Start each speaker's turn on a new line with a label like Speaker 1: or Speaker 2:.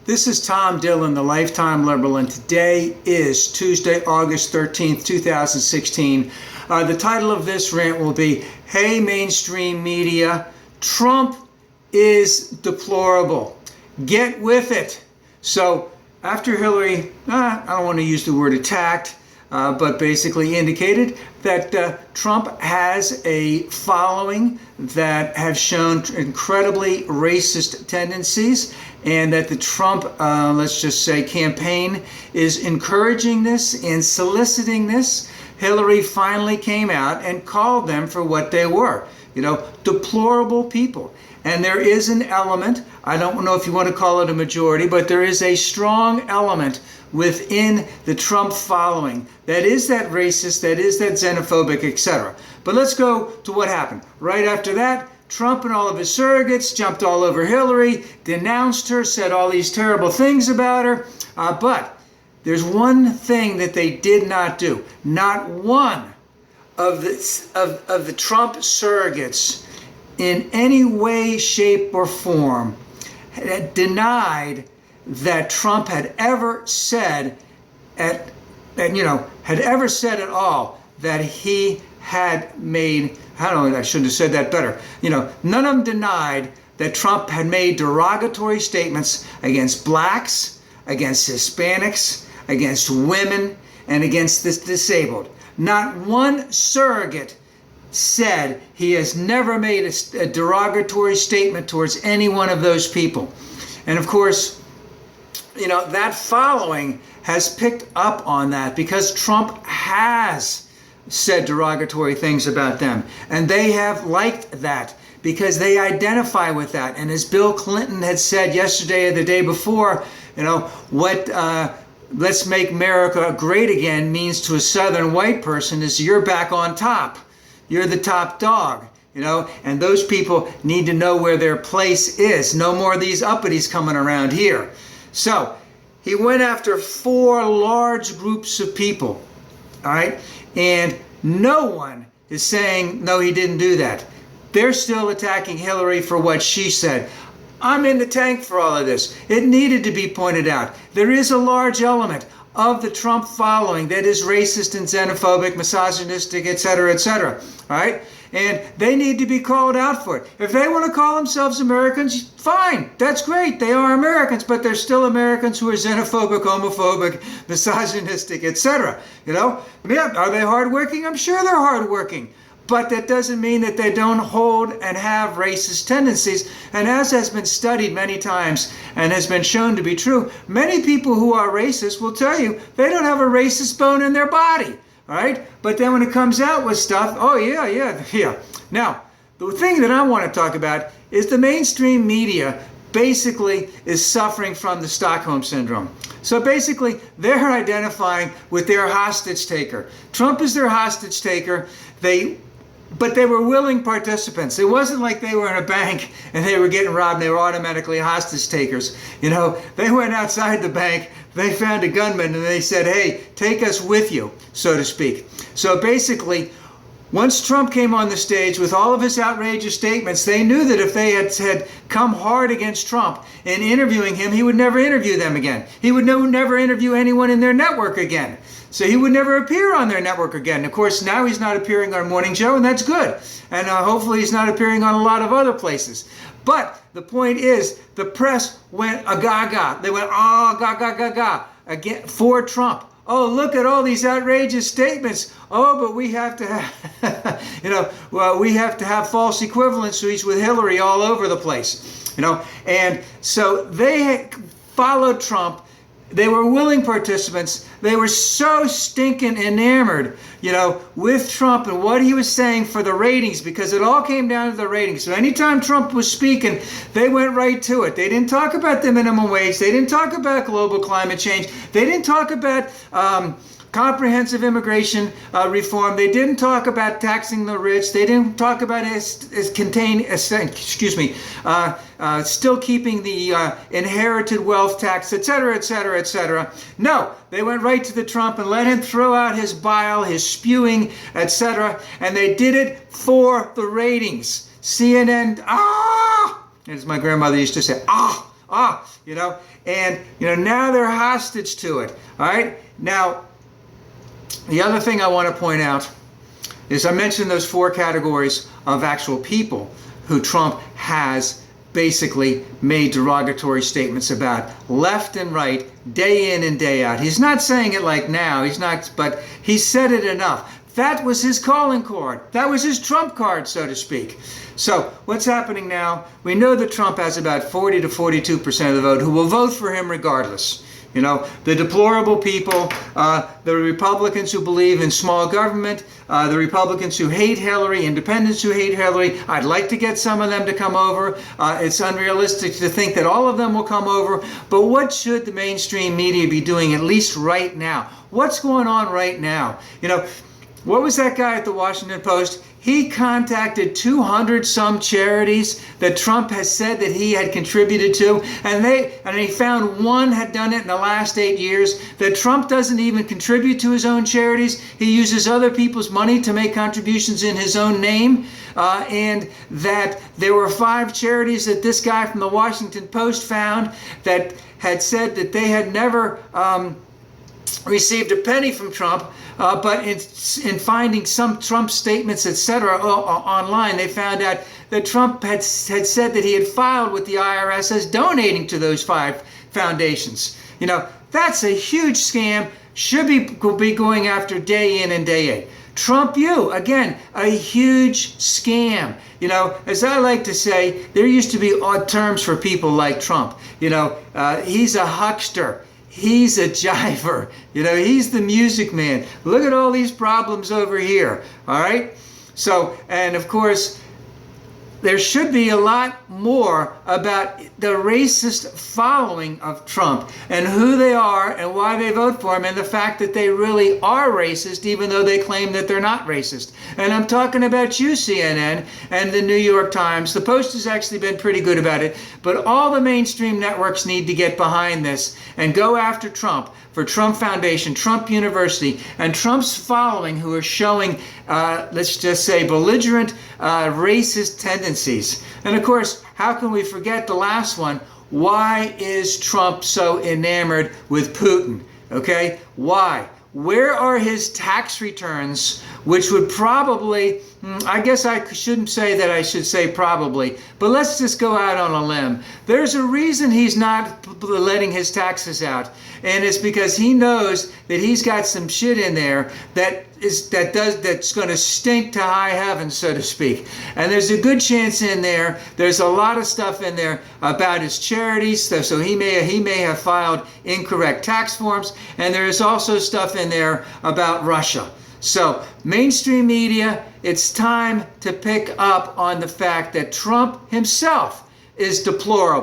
Speaker 1: This is Tom Dillon, the Lifetime Liberal, and today is Tuesday, August 13th, 2016. The title of this rant will be, Hey Mainstream Media, Trump is deplorable. Get with it. So after Hillary, I don't want to use the word attacked, but basically indicated that Trump has a following that have shown incredibly racist tendencies, and that the Trump, let's just say, campaign is encouraging this and soliciting this. Hillary finally came out and called them for what they were, deplorable people. And there is an element, I don't know if you want to call it a majority, but there is a strong element within the Trump following that is that racist, that is that xenophobic, etc. But let's go to what happened. Right after that, Trump and all of his surrogates jumped all over Hillary, denounced her, said all these terrible things about her. But there's one thing that they did not do. Not one of the Trump surrogates in any way, shape, or form denied that Trump had ever said had ever said at all that he had made, I shouldn't have said that better. None of them denied that Trump had made derogatory statements against blacks, against Hispanics, against women, and against the disabled. Not one surrogate said he has never made a derogatory statement towards any one of those people. And of course, that following has picked up on that because Trump has said derogatory things about them. And they have liked that because they identify with that. And as Bill Clinton had said yesterday or the day before, let's make America great again means to a Southern white person is you're back on top. You're the top dog, and those people need to know where their place is. No more of these uppities coming around here. So he went after 4 large groups of people, all right? And no one is saying, no, he didn't do that. They're still attacking Hillary for what she said. I'm in the tank for all of this. It needed to be pointed out. There is a large element of the Trump following that is racist and xenophobic, misogynistic, etc., etc., all right? And they need to be called out for it. If they want to call themselves Americans, fine, that's great. They are Americans, but they're still Americans who are xenophobic, homophobic, misogynistic, etc. Yeah, are they hardworking? I'm sure they're hardworking. But that doesn't mean that they don't hold and have racist tendencies. And as has been studied many times and has been shown to be true, many people who are racist will tell you they don't have a racist bone in their body, all right? But then when it comes out with stuff, oh yeah. Now, the thing that I want to talk about is the mainstream media basically is suffering from the Stockholm Syndrome. So basically, they're identifying with their hostage taker. Trump is their hostage taker. But they were willing participants. It wasn't like they were in a bank and they were getting robbed and they were automatically hostage takers. They went outside the bank, they found a gunman and they said, hey, take us with you, so to speak. So basically, once Trump came on the stage with all of his outrageous statements, they knew that if they had come hard against Trump in interviewing him, he would never interview them again. He would never interview anyone in their network again. So he would never appear on their network again. Of course, now he's not appearing on Morning Joe, and that's good. And hopefully he's not appearing on a lot of other places. But the point is, the press went gaga. They went, gaga, again, for Trump. Oh, look at all these outrageous statements. Oh, but we have to have, we have to have false equivalencies with Hillary all over the place. And so they followed Trump. They were willing participants. They were so stinking enamored, with Trump and what he was saying for the ratings, because it all came down to the ratings. So anytime Trump was speaking, they went right to it. They didn't talk about the minimum wage. They didn't talk about global climate change. They didn't talk about comprehensive immigration reform. They didn't talk about taxing the rich. They didn't talk about still keeping the inherited wealth tax, etc., etc., etc. No, they went right to the Trump and let him throw out his bile, his spewing, etc. And they did it for the ratings. CNN, as my grandmother used to say, and now they're hostage to it. All right. Now, the other thing I want to point out is I mentioned those 4 categories of actual people who Trump has basically made derogatory statements about, left and right, day in and day out. He's not saying it like now, but he said it enough. That was his calling card. That was his trump card, so to speak. So what's happening now? We know that Trump has about 40 to 42% of the vote who will vote for him regardless. The deplorable people, the Republicans who believe in small government, the Republicans who hate Hillary, independents who hate Hillary. I'd like to get some of them to come over. It's unrealistic to think that all of them will come over. But what should the mainstream media be doing, at least right now? What's going on right now? What was that guy at the Washington Post? He contacted 200 some charities that Trump has said that he had contributed to, and he found one had done it in the last 8 years. That Trump doesn't even contribute to his own charities. He uses other people's money to make contributions in his own name, and that there were 5 charities that this guy from the Washington Post found that had said that they had never received a penny from Trump. But in finding some Trump statements, etc., online, they found out that Trump had said that he had filed with the IRS as donating to those 5 foundations. That's a huge scam. Should be going after day in and day out. Trump U, again, a huge scam. As I like to say, there used to be odd terms for people like Trump. He's a huckster. He's a jiver. He's the music man. Look at all these problems over here. All right. So, and of course, there should be a lot more about the racist following of Trump and who they are and why they vote for him, and the fact that they really are racist, even though they claim that they're not racist. And I'm talking about you, CNN, and the New York Times. The Post has actually been pretty good about it, but all the mainstream networks need to get behind this and go after Trump for Trump Foundation, Trump University, and Trump's following, who are showing, let's just say, belligerent racist tendencies. And of course, how can we forget the last one? Why is Trump so enamored with Putin? Okay, why? Where are his tax returns, which would probably, I guess I shouldn't say that, I should say probably, but let's just go out on a limb. There's a reason he's not letting his taxes out, and it's because he knows that he's got some shit in there that's going to stink to high heaven, so to speak. And there's a good chance in there. There's a lot of stuff in there about his charities, so he may have filed incorrect tax forms, and there is also stuff in there about Russia. So mainstream media, it's time to pick up on the fact that Trump himself is deplorable.